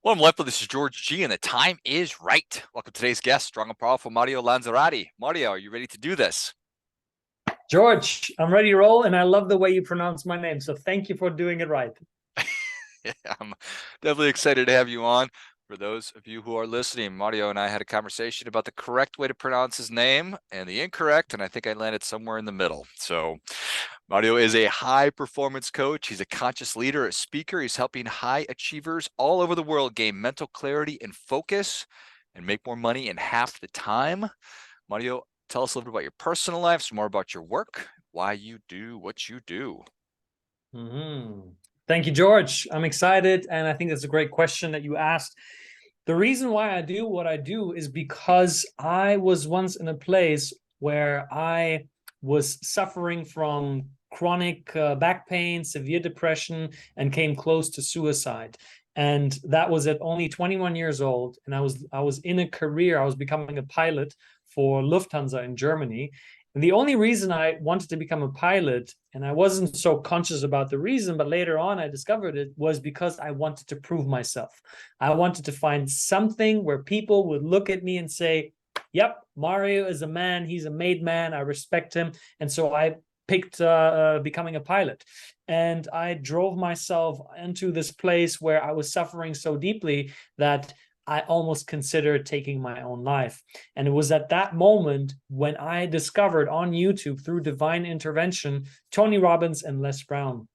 Well, LifeBlood, this is George G, and the time is right. Welcome to today's guest, strong and powerful Mario Lanzarotti. Mario, are you ready to do this? George, I'm ready to roll, and I love the way you pronounce my name. So thank you for doing it right. Yeah, I'm definitely excited to have you on. For those of you who are listening, Mario and I had a conversation about the correct way to pronounce his name and the incorrect, and I think I landed somewhere in the middle. So Mario is a high performance coach. He's a conscious leader, a speaker. He's helping high achievers all over the world gain mental clarity and focus and make more money in half the time. Mario, tell us a little bit about your personal life, some more about your work, why you do what you do. Mm-hmm. Thank you, George. I'm excited, and I think that's a great question that you asked. The reason why I do what I do is because I was once in a place where I was suffering from chronic back pain, severe depression, and came close to suicide. And that was at only 21 years old. And I was in a career. I was becoming a pilot for Lufthansa in Germany. And the only reason I wanted to become a pilot, and I wasn't so conscious about the reason, but later on I discovered it, was because I wanted to prove myself. I wanted to find something where people would look at me and say, yep, Mario is a man. He's a made man. I respect him. And so I picked becoming a pilot. And I drove myself into this place where I was suffering so deeply that I almost considered taking my own life. And it was at that moment when I discovered on YouTube through divine intervention, Tony Robbins and Les Brown.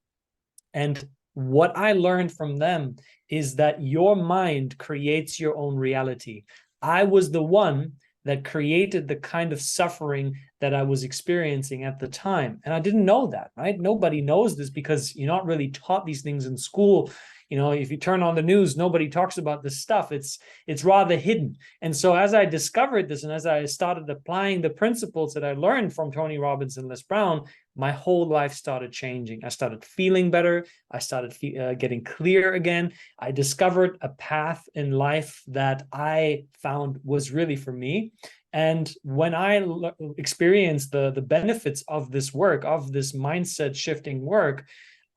And what I learned from them is that your mind creates your own reality. I was the one that created the kind of suffering that I was experiencing at the time. And I didn't know that, right? Nobody knows this because you're not really taught these things in school. You know, if you turn on the news, nobody talks about this stuff. It's rather hidden. And so as I discovered this and as I started applying the principles that I learned from Tony Robbins and Les Brown, my whole life started changing. I started feeling better. I started getting clear again. I discovered a path in life that I found was really for me. And when I experienced the benefits of this work, of this mindset shifting work,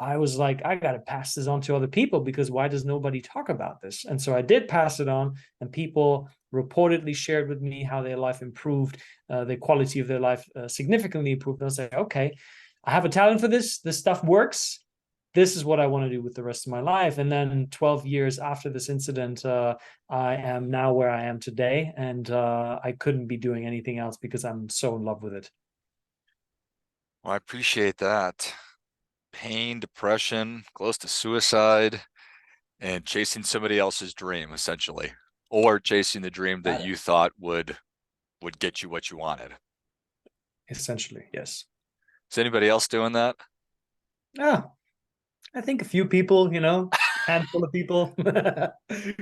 I was like, I got to pass this on to other people because why does nobody talk about this? And so I did pass it on, and people reportedly shared with me how their life improved, the quality of their life significantly improved. And I was like, okay, I have a talent for this. This stuff works. This is what I want to do with the rest of my life. And then 12 years after this incident, I am now where I am today. And I couldn't be doing anything else because I'm so in love with it. Well, I appreciate that. Pain, depression, close to suicide, and chasing somebody else's dream, essentially, or chasing the dream that you thought would get you what you wanted. Essentially, yes. Is anybody else doing that? Ah, I think a few people, handful of people,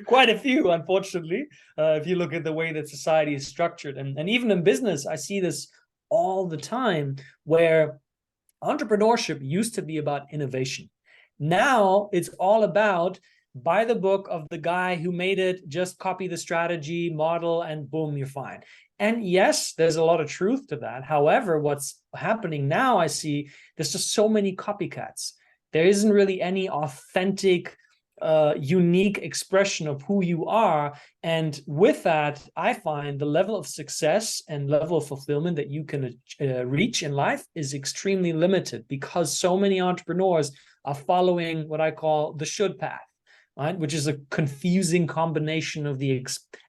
quite a few, unfortunately. If you look at the way that society is structured, and even in business, I see this all the time where entrepreneurship used to be about innovation. Now it's all about buy the book of the guy who made it, just copy the strategy model, and boom, you're fine. And yes, there's a lot of truth to that. However, what's happening now, I see there's just so many copycats. There isn't really any authentic, unique expression of who you are. And with that, I find the level of success and level of fulfillment that you can reach in life is extremely limited because so many entrepreneurs are following what I call the should path, right? Which is a confusing combination of the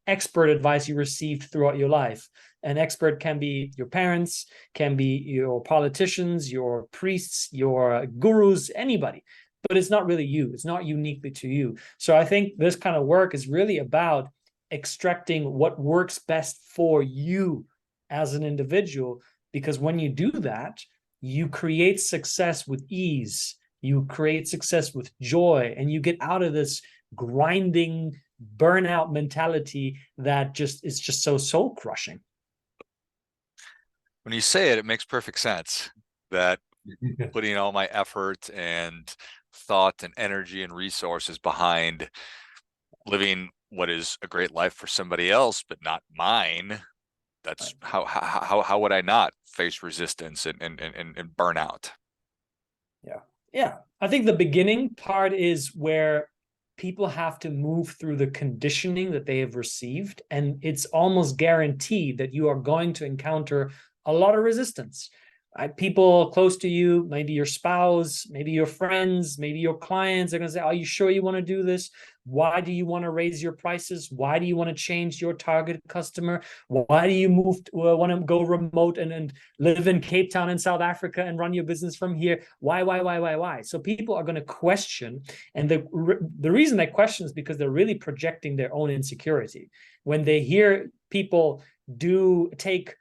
expert advice you received throughout your life. An expert can be your parents, can be your politicians, your priests, your gurus, anybody. But it's not really you. It's not uniquely to you. So I think this kind of work is really about extracting what works best for you as an individual. Because when you do that, you create success with ease. You create success with joy, and you get out of this grinding burnout mentality that just is just so soul crushing. When you say it, it makes perfect sense that putting all my effort and thought and energy and resources behind living what is a great life for somebody else, but not mine. That's how would I not face resistance and burnout? Yeah. Yeah. I think the beginning part is where people have to move through the conditioning that they have received, and it's almost guaranteed that you are going to encounter a lot of resistance. Right? People close to you, maybe your spouse, maybe your friends, maybe your clients, they're going to say, are you sure you want to do this? Why do you want to raise your prices? Why do you want to change your target customer? Why do you want to go remote and live in Cape Town in South Africa and run your business from here? Why? So people are going to question. And the reason they question is because they're really projecting their own insecurity. When they hear people take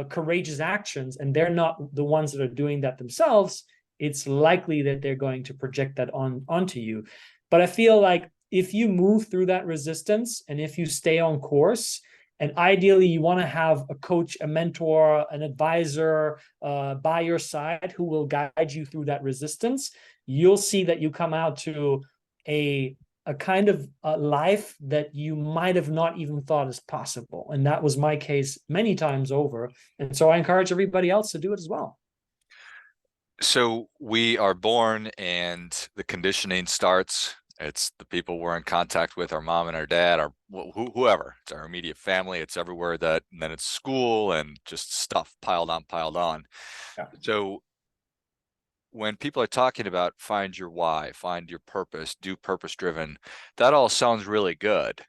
courageous actions and they're not the ones that are doing that themselves, it's likely that they're going to project that onto you. But I feel like if you move through that resistance and if you stay on course, and ideally you want to have a coach, a mentor, an advisor by your side who will guide you through that resistance, you'll see that you come out to a kind of a life that you might have not even thought is possible. And that was my case many times over. And so I encourage everybody else to do it as well. So we are born and the conditioning starts. It's the people we're in contact with, our mom and our dad, our whoever. It's our immediate family. It's everywhere that, and then it's school and just stuff piled on, piled on. Yeah. So when people are talking about find your why, find your purpose, do purpose driven, that all sounds really good.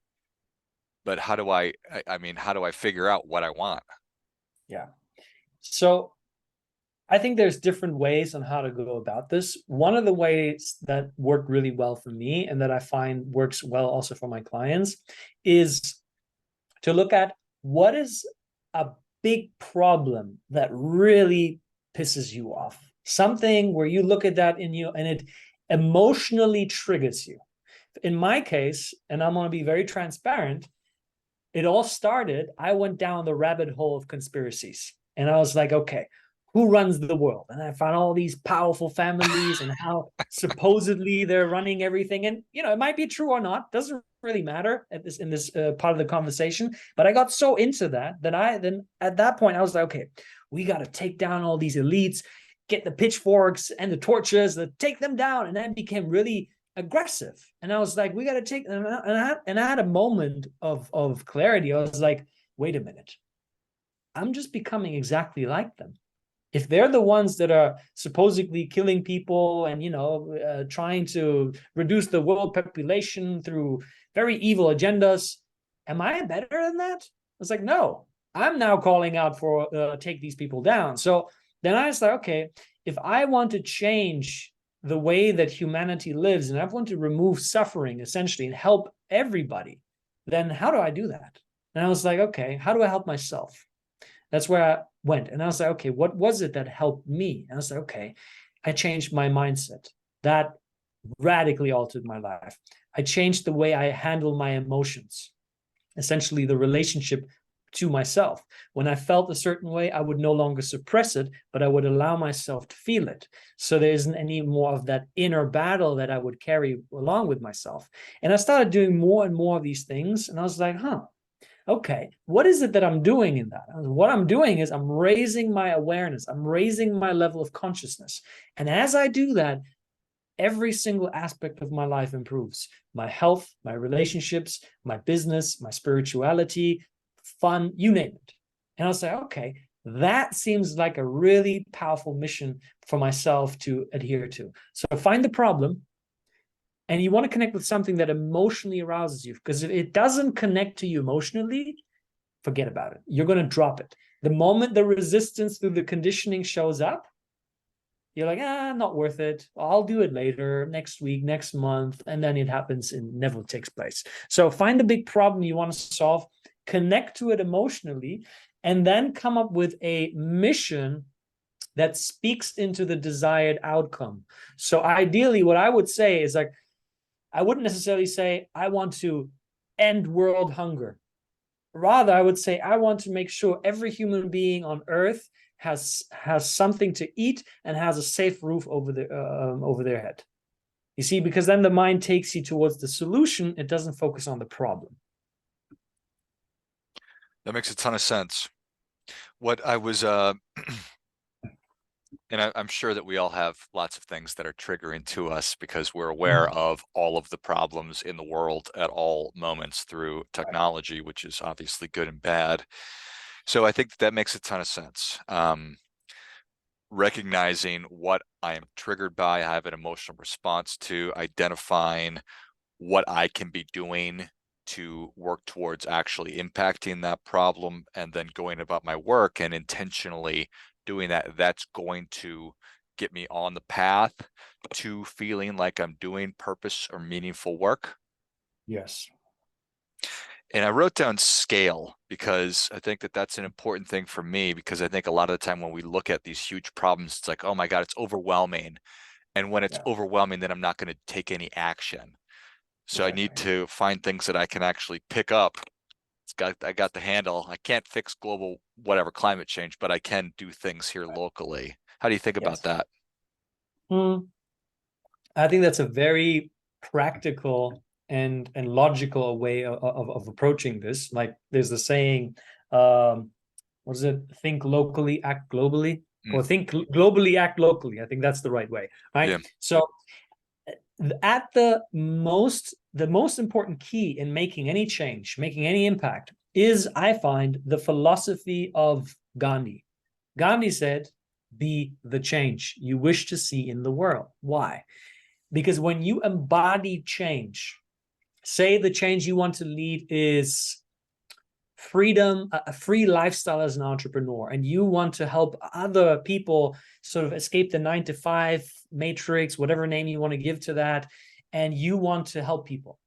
But how do I mean, how do I figure out what I want? Yeah. So I think there's different ways on how to go about this. One of the ways that worked really well for me and that I find works well also for my clients is to look at what is a big problem that really pisses you off. Something where you look at that in you and it emotionally triggers you. In my case, and I'm going to be very transparent, it all started, I went down the rabbit hole of conspiracies. And I was like, okay, who runs the world? And I found all these powerful families and how supposedly they're running everything. And, it might be true or not. Doesn't really matter in this part of the conversation. But I got so into that then at that point, I was like, okay, we got to take down all these elites, get the pitchforks and the torches, take them down. And that became really aggressive. And I was like, we got to take, and I had a moment of clarity. I was like, wait a minute. I'm just becoming exactly like them. If they're the ones that are supposedly killing people and, trying to reduce the world population through very evil agendas, am I better than that? I was like, no, I'm now calling out for take these people down. So then I was like, okay, if I want to change the way that humanity lives and I want to remove suffering essentially and help everybody, then how do I do that? And I was like, okay, how do I help myself? That's where I went. And I was like, okay, what was it that helped me? And I was like, okay, I changed my mindset. That radically altered my life. I changed the way I handle my emotions, essentially the relationship to myself. When I felt a certain way, I would no longer suppress it, but I would allow myself to feel it. So there isn't any more of that inner battle that I would carry along with myself. And I started doing more and more of these things. And I was like, okay, what is it that I'm doing in that? What I'm doing is I'm raising my awareness. I'm raising my level of consciousness. And as I do that, every single aspect of my life improves. My health, my relationships, my business, my spirituality, fun, you name it. And I'll say, okay, that seems like a really powerful mission for myself to adhere to. So find the problem, and you want to connect with something that emotionally arouses you, because if it doesn't connect to you emotionally, forget about it. You're going to drop it. The moment the resistance through the conditioning shows up, you're like, not worth it. I'll do it later, next week, next month. And then it happens and never takes place. So find the big problem you want to solve, connect to it emotionally, and then come up with a mission that speaks into the desired outcome. So ideally, what I would say is like, I wouldn't necessarily say, I want to end world hunger. Rather, I would say, I want to make sure every human being on earth has something to eat and has a safe roof over their head. You see, because then the mind takes you towards the solution. It doesn't focus on the problem. That makes a ton of sense. What I was And I'm sure that we all have lots of things that are triggering to us because we're aware Mm. of all of the problems in the world at all moments through Right. technology, which is obviously good and bad. So I think that makes a ton of sense. Recognizing what I am triggered by, I have an emotional response to, identifying what I can be doing to work towards actually impacting that problem, and then going about my work and intentionally doing that. That's going to get me on the path to feeling like I'm doing purpose or meaningful work. Yes. And I wrote down scale because I think that that's an important thing for me, because I think a lot of the time when we look at these huge problems, it's like, oh my God, it's overwhelming. And when it's Yeah. overwhelming, then I'm not going to take any action. So I need Exactly. to find things that I can actually pick up. I got the handle. I can't fix global whatever climate change, but I can do things here locally. How do you think about Yes. that? Mm. I think that's a very practical and logical way of approaching this. Like there's the saying, what is it? Think locally, act globally, Mm, or think globally, act locally. I think that's the right way, yeah. right? So at the most important key in making any change, making any impact, is, I find, the philosophy of Gandhi. Gandhi said, be the change you wish to see in the world. Why? Because when you embody change, say the change you want to lead is freedom, a free lifestyle as an entrepreneur, and you want to help other people sort of escape the 9 to 5 matrix, whatever name you want to give to that, and you want to help people,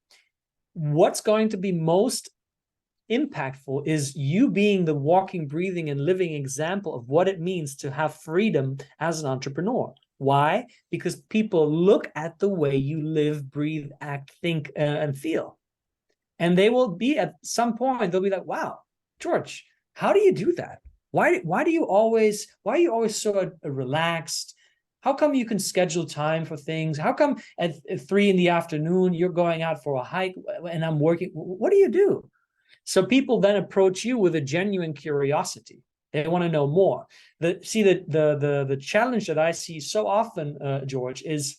what's going to be most impactful is you being the walking, breathing, and living example of what it means to have freedom as an entrepreneur. Why? Because people look at the way you live, breathe, act, think, and feel. And they will be, at some point, they'll be like, wow, George, how do you do that? Why are you always so relaxed? How come you can schedule time for things? How come at 3 in the afternoon you're going out for a hike and I'm working? What do you do? So people then approach you with a genuine curiosity. They want to know more. The challenge that I see so often, George, is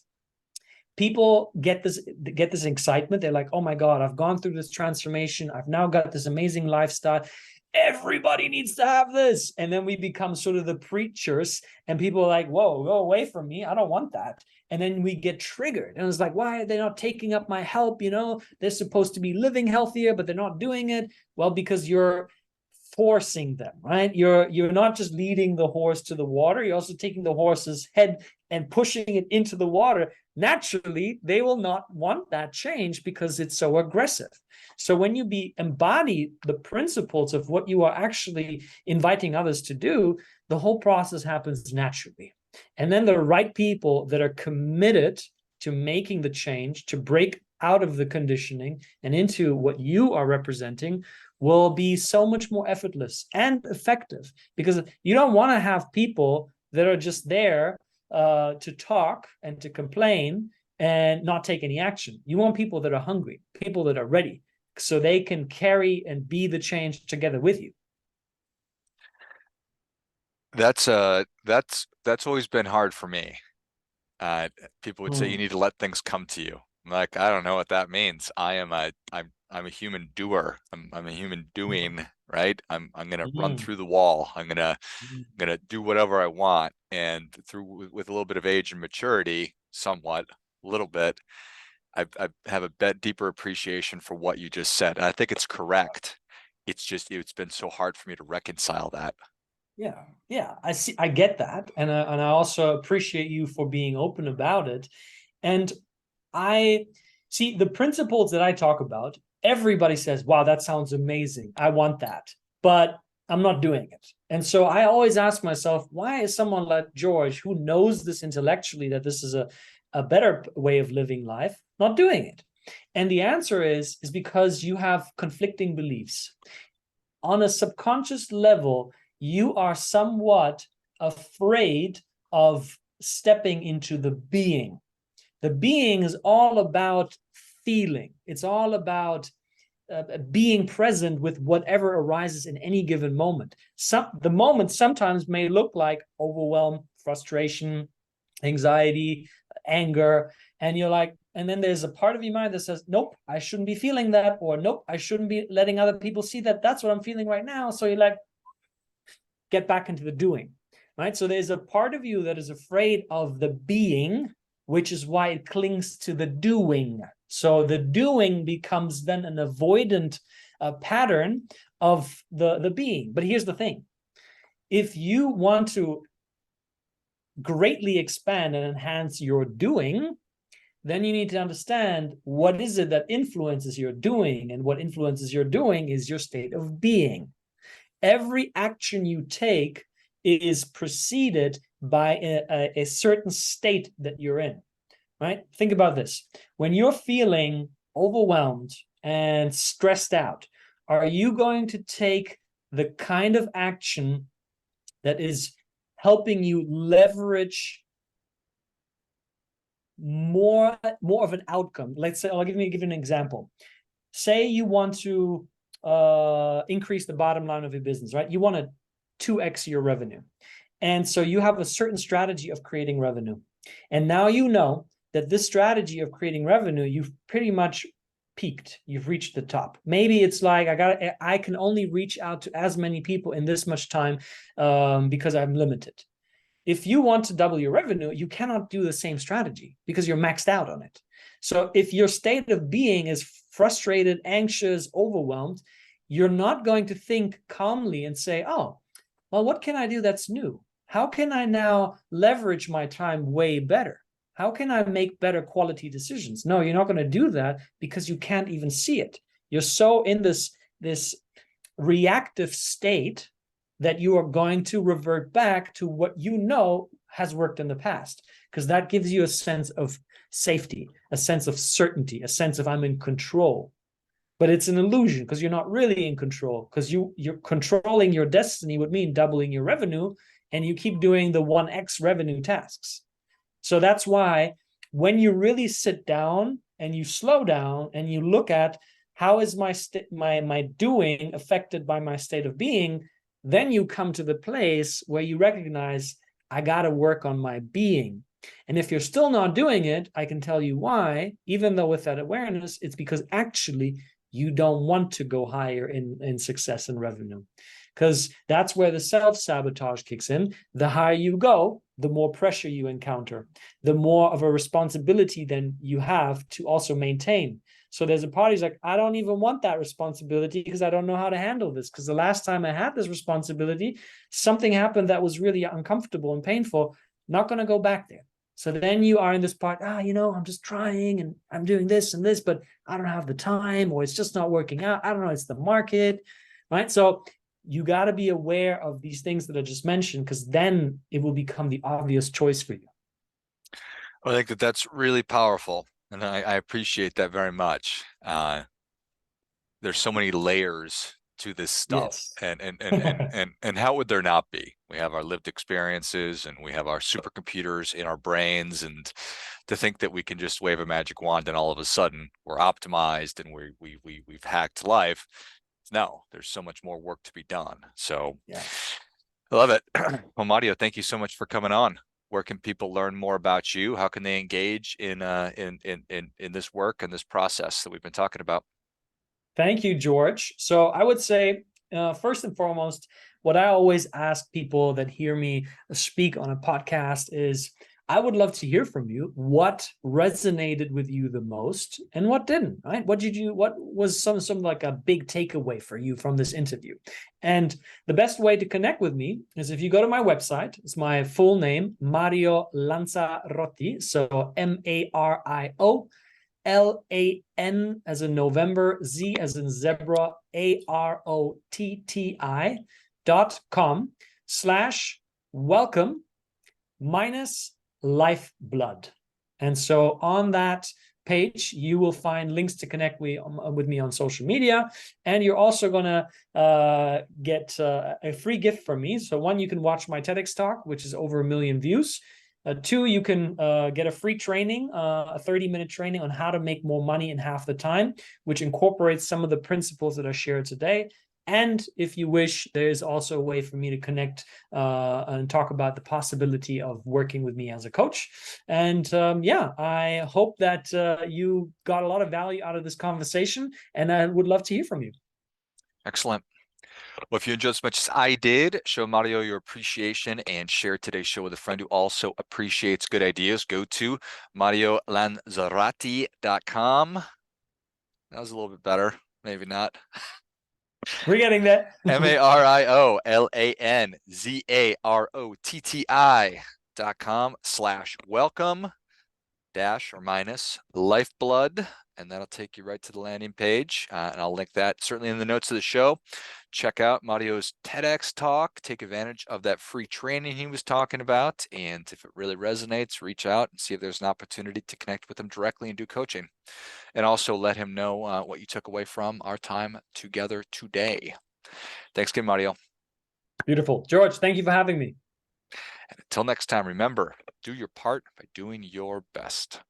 people get this excitement. They're like, oh my God, I've gone through this transformation. I've now got this amazing lifestyle. Everybody needs to have this. And then we become sort of the preachers, and people are like, whoa, go away from me. I don't want that. And then we get triggered. And it's like, why are they not taking up my help? They're supposed to be living healthier, but they're not doing it. Well, because you're forcing them, right? You're not just leading the horse to the water, you're also taking the horse's head and pushing it into the water. Naturally, they will not want that change because it's so aggressive. So when you embody the principles of what you are actually inviting others to do, the whole process happens naturally. And then the right people that are committed to making the change, to break out of the conditioning and into what you are representing, will be so much more effortless and effective, because you don't want to have people that are just there to talk and to complain and not take any action. You want people that are hungry, people that are ready, so they can carry and be the change together with you. That's always been hard for me. Uh, People would say you Mm. need to let things come to you. I'm like, I don't know what that means. I'm a human doer. I'm a human doing, right? I'm gonna run Mm. through the wall. Mm. Gonna do whatever I want. And through with a little bit of age and maturity, somewhat, a little bit, I have a bit deeper appreciation for what you just said. And I think it's correct. It's been so hard for me to reconcile that. Yeah, yeah, I see. I get that, and I also appreciate you for being open about it. And I see the principles that I talk about. Everybody says, "Wow, that sounds amazing. I want that," but I'm not doing it. And so I always ask myself, why is someone like George, who knows this intellectually that this is a better way of living life, not doing it? And the answer is because you have conflicting beliefs. On a subconscious level, you are somewhat afraid of stepping into the being. The being is all about feeling, it's all about being present with whatever arises in any given moment. The moment sometimes may look like overwhelm, frustration, anxiety, anger, and you're like, and then there's a part of your mind that says, nope, I shouldn't be feeling that, or nope, I shouldn't be letting other people see that. That's what I'm feeling right now. So you're like, get back into the doing, right? So there's a part of you that is afraid of the being, which is why it clings to the doing. So the doing becomes then an avoidant pattern of the being. But here's the thing. If you want to greatly expand and enhance your doing, then you need to understand what is it that influences your doing, and what influences your doing is your state of being. Every action you take is preceded by a certain state that you're in, right? Think about this. When you're feeling overwhelmed and stressed out, are you going to take the kind of action that is helping you leverage more of an outcome? Let's say, I'll give you an example. Say you want to increase the bottom line of your business, right? You want to 2x your revenue. And so you have a certain strategy of creating revenue. And now you know that this strategy of creating revenue, you've pretty much peaked. You've reached the top. Maybe it's like, I can only reach out to as many people in this much time because I'm limited. If you want to double your revenue, you cannot do the same strategy because you're maxed out on it. So if your state of being is frustrated, anxious, overwhelmed, you're not going to think calmly and say, oh, well, what can I do that's new? How can I now leverage my time way better? How can I make better quality decisions? No, you're not going to do that because you can't even see it. You're so in this reactive state that you are going to revert back to what you know has worked in the past, because that gives you a sense of safety, a sense of certainty, a sense of I'm in control. But it's an illusion because you're not really in control, because you're controlling your destiny would mean doubling your revenue, and you keep doing the 1x revenue tasks. So that's why when you really sit down and you slow down and you look at how is my doing affected by my state of being, then you come to the place where you recognize I got to work on my being. And if you're still not doing it, I can tell you why. Even though with that awareness, it's because actually you don't want to go higher in success and revenue, because that's where the self-sabotage kicks in. The higher you go, the more pressure you encounter, the more of a responsibility then you have to also maintain. So there's a part who's like, I don't even want that responsibility because I don't know how to handle this. Because the last time I had this responsibility, something happened that was really uncomfortable and painful. Not going to go back there. So then you are in this part, I'm just trying and I'm doing this and this, but I don't have the time, or it's just not working out. I don't know, it's the market, right? So you got to be aware of these things that I just mentioned, because then it will become the obvious choice for you. I think that's really powerful, and I appreciate that very much. There's so many layers to this stuff, Yes. and how would there not be? We have our lived experiences, and we have our supercomputers in our brains, and to think that we can just wave a magic wand and all of a sudden we're optimized and we've hacked life. No, there's so much more work to be done. So yeah. I love it. Well, Mario, thank you so much for coming on. Where can people learn more about you? How can they engage in this work and this process that we've been talking about? Thank you, George. So I would say, first and foremost, what I always ask people that hear me speak on a podcast is, I would love to hear from you. What resonated with you the most and what didn't, right? What was some like a big takeaway for you from this interview? And the best way to connect with me is if you go to my website. It's my full name, Mario Lanzarotti. So Mario LAN as in November, Z as in zebra, AROTTI.com/welcome-LifeBlood. And so on that page, you will find links to connect with me on social media. And you're also going to get a free gift from me. So one, you can watch my TEDx talk, which is over 1 million views. Two, you can get a free training, a 30-minute training on how to make more money in half the time, which incorporates some of the principles that I shared today. And if you wish, there's also a way for me to connect and talk about the possibility of working with me as a coach. And yeah, I hope that you got a lot of value out of this conversation, and I would love to hear from you. Excellent. Well, if you enjoyed as much as I did, show Mario your appreciation and share today's show with a friend who also appreciates good ideas. Go to MarioLanzarotti.com. That was a little bit better. Maybe not. We're getting there. MarioLanzarotti.com/welcome dash or minus LifeBlood, and that'll take you right to the landing page. And I'll link that certainly in the notes of the show. Check out Mario's TEDx talk. Take advantage of that free training he was talking about. And if it really resonates, reach out and see if there's an opportunity to connect with him directly and do coaching. And also let him know what you took away from our time together today. Thanks again, Mario. Beautiful. George, thank you for having me. And until next time, remember, do your part by doing your best.